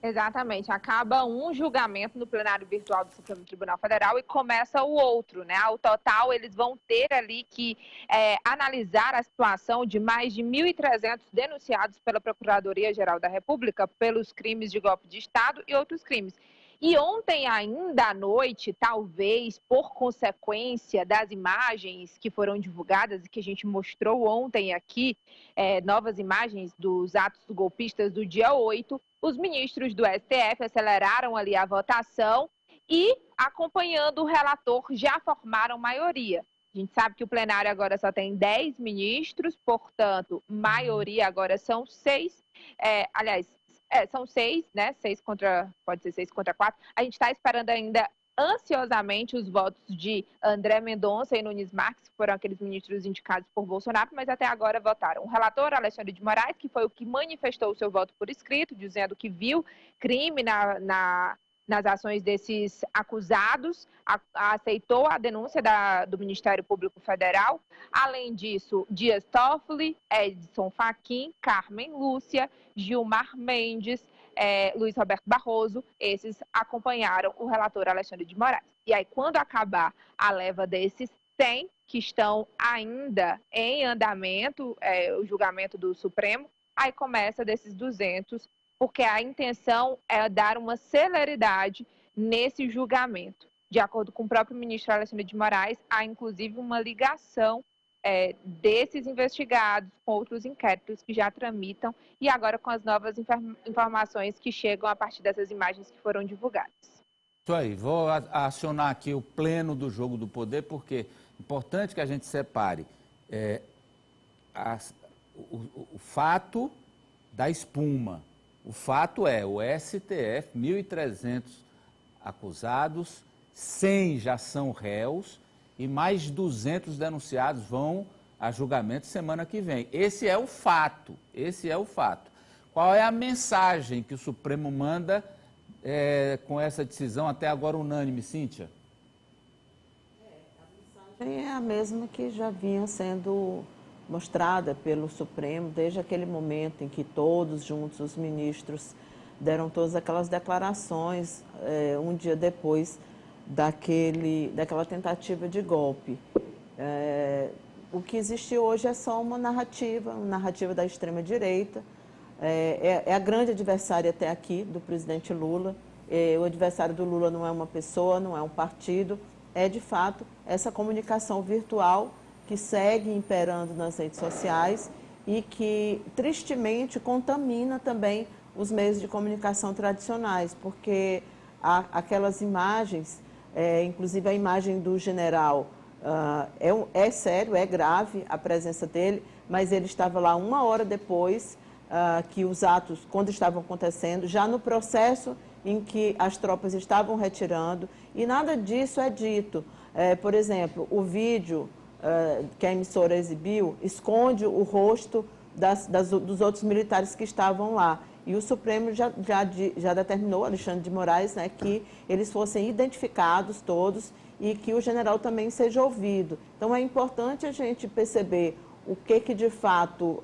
Exatamente. Acaba um julgamento no plenário virtual do Supremo Tribunal Federal e começa o outro, né? Ao total, eles vão ter ali que analisar a situação de mais de 1.300 denunciados pela Procuradoria-Geral da República pelos crimes de golpe de Estado e outros crimes. E ontem ainda à noite, talvez por consequência das imagens que foram divulgadas e que a gente mostrou ontem aqui, novas imagens dos atos golpistas do dia 8, os ministros do STF aceleraram ali a votação e, acompanhando o relator, já formaram maioria. A gente sabe que o plenário agora só tem 10 ministros, portanto, maioria agora são 6. São 6, né? Pode ser 6 contra 4. A gente está esperando ainda ansiosamente os votos de André Mendonça e Nunes Marques, que foram aqueles ministros indicados por Bolsonaro, mas até agora votaram. O relator, Alexandre de Moraes, que foi o que manifestou o seu voto por escrito, dizendo que viu crime nas ações desses acusados, aceitou a denúncia do Ministério Público Federal. Além disso, Dias Toffoli, Edson Fachin, Carmen Lúcia, Gilmar Mendes, Luiz Roberto Barroso, esses acompanharam o relator Alexandre de Moraes. E aí, quando acabar a leva desses 100 que estão ainda em andamento, o julgamento do Supremo, aí começa desses 200, porque a intenção é dar uma celeridade nesse julgamento. De acordo com o próprio ministro Alexandre de Moraes, há inclusive uma ligação desses investigados com outros inquéritos que já tramitam e agora com as novas informações que chegam a partir dessas imagens que foram divulgadas. Isso aí, vou acionar aqui o pleno do jogo do poder, porque é importante que a gente separe o fato da espuma. O fato é, o STF, 1.300 acusados, 100 já são réus e mais 200 denunciados vão a julgamento semana que vem. Esse é o fato, Qual é a mensagem que o Supremo manda com essa decisão até agora unânime, Cíntia? A mensagem é a mesma que já vinha sendo mostrada pelo Supremo desde aquele momento em que todos juntos, os ministros, deram todas aquelas declarações um dia depois daquela tentativa de golpe. O que existe hoje é só uma narrativa da extrema-direita. É a grande adversária até aqui do presidente Lula. O adversário do Lula não é uma pessoa, não é um partido, é de fato essa comunicação virtual que segue imperando nas redes sociais e que tristemente contamina também os meios de comunicação tradicionais, porque aquelas imagens, inclusive a imagem do general, é sério, é grave a presença dele, mas ele estava lá uma hora depois que os atos, quando estavam acontecendo, já no processo em que as tropas estavam retirando, e nada disso é dito. Por exemplo, o vídeo que a emissora exibiu esconde o rosto dos outros militares que estavam lá. E o Supremo já determinou, Alexandre de Moraes, né, que eles fossem identificados todos e que o general também seja ouvido. Então, é importante a gente perceber o que de fato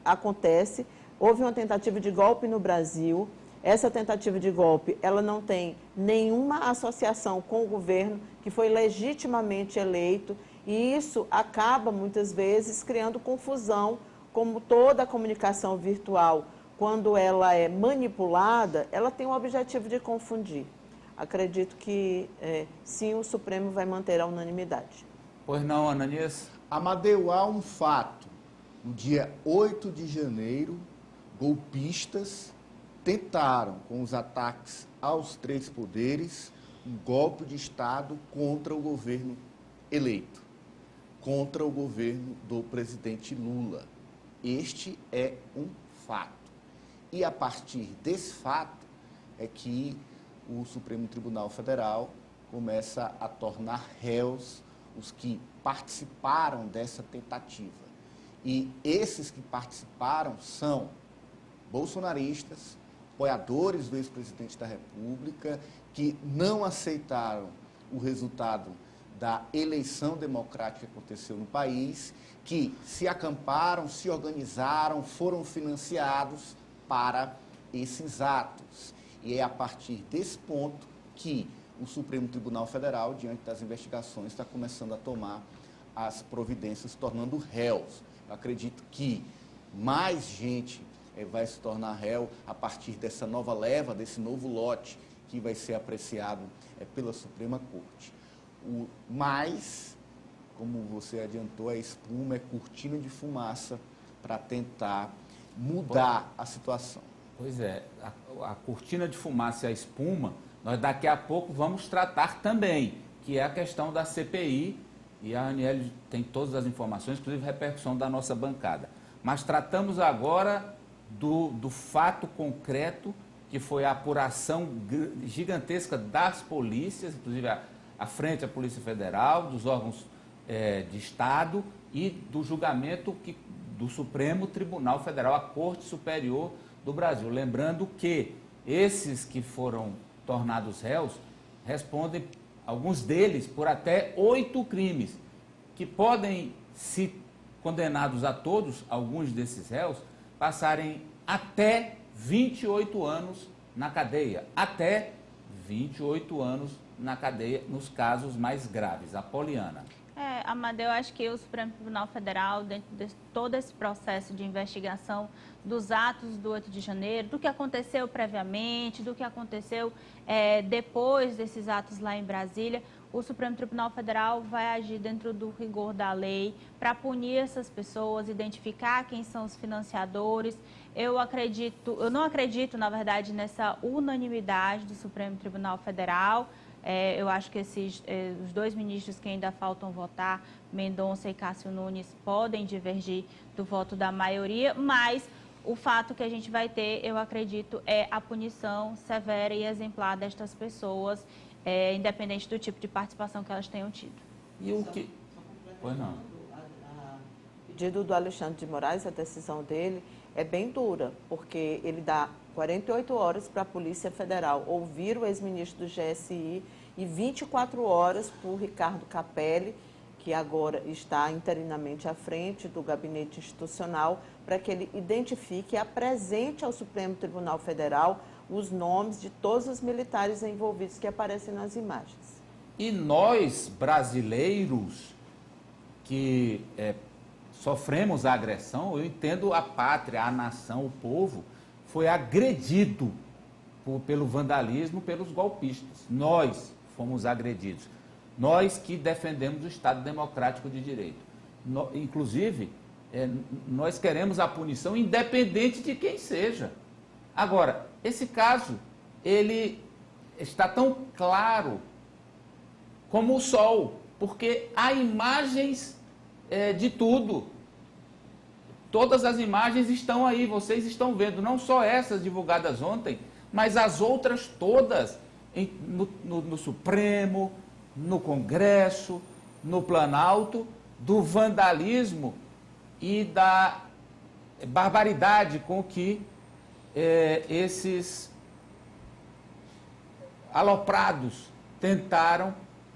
acontece. Houve uma tentativa de golpe no Brasil. Essa tentativa de golpe, ela não tem nenhuma associação com o governo que foi legitimamente eleito, e isso acaba, muitas vezes, criando confusão, como toda a comunicação virtual, quando ela é manipulada, ela tem o objetivo de confundir. Acredito que, sim, o Supremo vai manter a unanimidade. Pois não, Ananias? Amadeu, há um fato. No dia 8 de janeiro, golpistas tentaram, com os ataques aos três poderes, um golpe de Estado contra o governo eleito, contra o governo do presidente Lula. Este é um fato. E a partir desse fato é que o Supremo Tribunal Federal começa a tornar réus os que participaram dessa tentativa. E esses que participaram são bolsonaristas, apoiadores do ex-presidente da República, que não aceitaram o resultado da eleição democrática que aconteceu no país, que se acamparam, se organizaram, foram financiados para esses atos. E é a partir desse ponto que o Supremo Tribunal Federal, diante das investigações, está começando a tomar as providências, tornando réus. Eu acredito que mais gente vai se tornar réu a partir dessa nova leva, desse novo lote que vai ser apreciado pela Suprema Corte. Mas, como você adiantou, a espuma é cortina de fumaça para tentar mudar a situação. Pois é, a cortina de fumaça e a espuma, nós daqui a pouco vamos tratar também, que é a questão da CPI, e a Aniele tem todas as informações, inclusive repercussão da nossa bancada. Mas tratamos agora do fato concreto, que foi a apuração gigantesca das polícias, inclusive à frente da Polícia Federal, dos órgãos de Estado e do julgamento do Supremo Tribunal Federal, a Corte Superior do Brasil. Lembrando que esses que foram tornados réus respondem, alguns deles, por até 8 crimes, que podem, se condenados a todos, alguns desses réus, passarem até 28 anos na cadeia. Até 28 anos na cadeia, nos casos mais graves. Apoliana. Amadeu, eu acho que o Supremo Tribunal Federal, dentro de todo esse processo de investigação dos atos do 8 de janeiro, do que aconteceu previamente, do que aconteceu depois desses atos lá em Brasília, o Supremo Tribunal Federal vai agir dentro do rigor da lei para punir essas pessoas, identificar quem são os financiadores. Eu não acredito, na verdade, nessa unanimidade do Supremo Tribunal Federal. Eu acho que os 2 ministros que ainda faltam votar, Mendonça e Cássio Nunes, podem divergir do voto da maioria, mas o fato que a gente vai ter, eu acredito, é a punição severa e exemplar destas pessoas, independente do tipo de participação que elas tenham tido. E o que... Pois não. O pedido do Alexandre de Moraes, a decisão dele, é bem dura, porque ele dá 48 horas para a Polícia Federal ouvir o ex-ministro do GSI e 24 horas para o Ricardo Capelli, que agora está interinamente à frente do gabinete institucional, para que ele identifique e apresente ao Supremo Tribunal Federal os nomes de todos os militares envolvidos que aparecem nas imagens. E nós, brasileiros, que sofremos a agressão, eu entendo a pátria, a nação, o povo, foi agredido pelo vandalismo, pelos golpistas. Nós fomos agredidos. Nós que defendemos o Estado Democrático de Direito. Inclusive, nós queremos a punição independente de quem seja. Agora, esse caso, ele está tão claro como o sol, porque há imagens de tudo. Todas as imagens estão aí, vocês estão vendo, não só essas divulgadas ontem, mas as outras todas no Supremo, no Congresso, no Planalto, do vandalismo e da barbaridade com que esses aloprados tentaram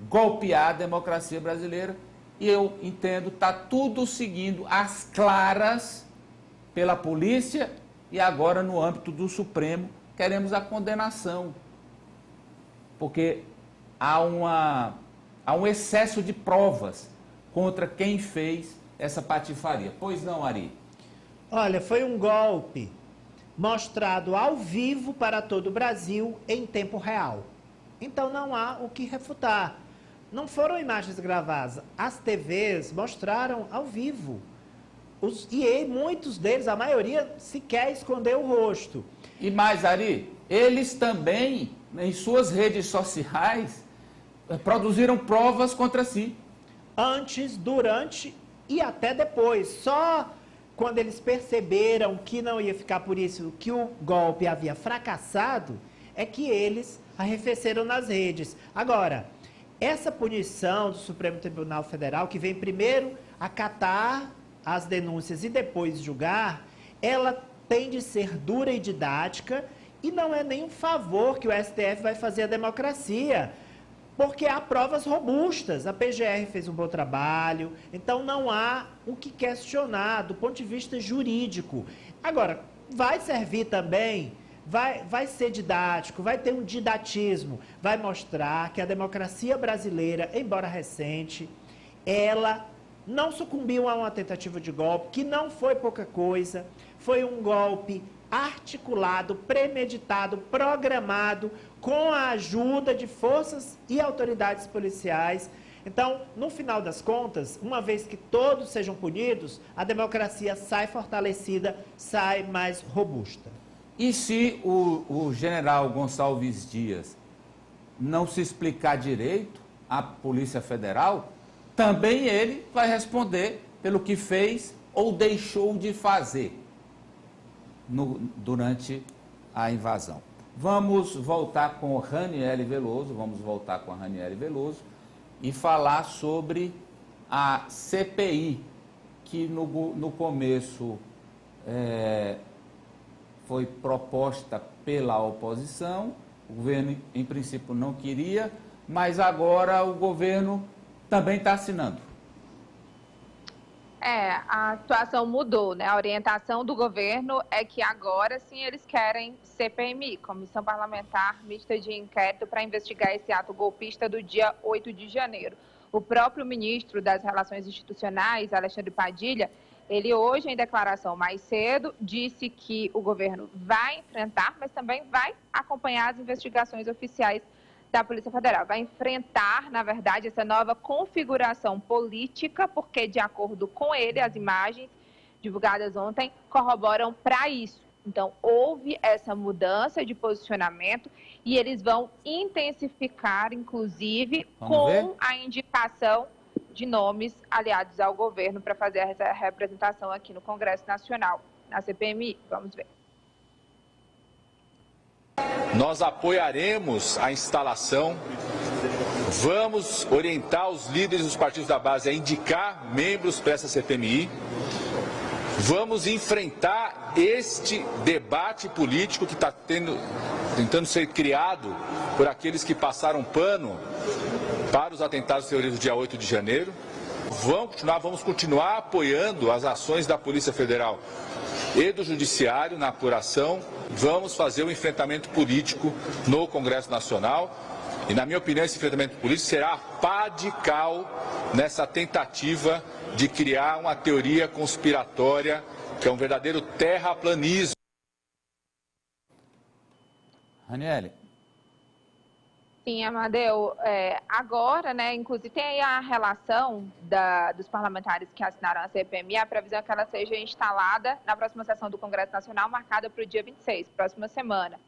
golpear a democracia brasileira. E eu entendo, está tudo seguindo às claras pela polícia e agora no âmbito do Supremo queremos a condenação. Porque há um excesso de provas contra quem fez essa patifaria. Pois não, Ari? Olha, foi um golpe mostrado ao vivo para todo o Brasil em tempo real. Então não há o que refutar. Não foram imagens gravadas. As TVs mostraram ao vivo. E muitos deles, a maioria, sequer escondeu o rosto. E mais, Ari, eles também, em suas redes sociais, produziram provas contra si. Antes, durante e até depois. Só quando eles perceberam que não ia ficar por isso, que o golpe havia fracassado, é que eles arrefeceram nas redes. Agora, essa punição do Supremo Tribunal Federal, que vem primeiro acatar as denúncias e depois julgar, ela tem de ser dura e didática e não é nenhum favor que o STF vai fazer à democracia, porque há provas robustas. A PGR fez um bom trabalho, então não há o que questionar do ponto de vista jurídico. Agora, vai servir também vai ser didático, vai ter um didatismo, vai mostrar que a democracia brasileira, embora recente, ela não sucumbiu a uma tentativa de golpe, que não foi pouca coisa, foi um golpe articulado, premeditado, programado, com a ajuda de forças e autoridades policiais. Então, no final das contas, uma vez que todos sejam punidos, a democracia sai fortalecida, sai mais robusta. E se o general Gonçalves Dias não se explicar direito à Polícia Federal, também ele vai responder pelo que fez ou deixou de fazer durante a invasão. Vamos voltar com Raniele Veloso, e falar sobre a CPI, que no começo foi proposta pela oposição, o governo em princípio não queria, mas agora o governo também está assinando. A situação mudou, né? A orientação do governo é que agora sim eles querem CPMI, Comissão Parlamentar Mista de Inquérito, para investigar esse ato golpista do dia 8 de janeiro. O próprio ministro das Relações Institucionais, Alexandre Padilha, ele hoje, em declaração mais cedo, disse que o governo vai enfrentar, mas também vai acompanhar as investigações oficiais da Polícia Federal. Vai enfrentar, na verdade, essa nova configuração política, porque, de acordo com ele, as imagens divulgadas ontem corroboram para isso. Então, houve essa mudança de posicionamento e eles vão intensificar, inclusive, com a indicação de nomes aliados ao governo para fazer essa representação aqui no Congresso Nacional, na CPMI. Vamos ver. Nós apoiaremos a instalação, vamos orientar os líderes dos partidos da base a indicar membros para essa CPMI, vamos enfrentar este debate político que está tentando ser criado por aqueles que passaram pano para os atentados terroristas do dia 8 de janeiro. Vamos continuar apoiando as ações da Polícia Federal e do Judiciário na apuração. Vamos fazer o enfrentamento político no Congresso Nacional. E, na minha opinião, esse enfrentamento político será a pá de cal nessa tentativa de criar uma teoria conspiratória, que é um verdadeiro terraplanismo. Raniele. Sim, Amadeu, agora, né, inclusive tem aí a relação dos parlamentares que assinaram a CPMI, a previsão é que ela seja instalada na próxima sessão do Congresso Nacional, marcada para o dia 26, próxima semana.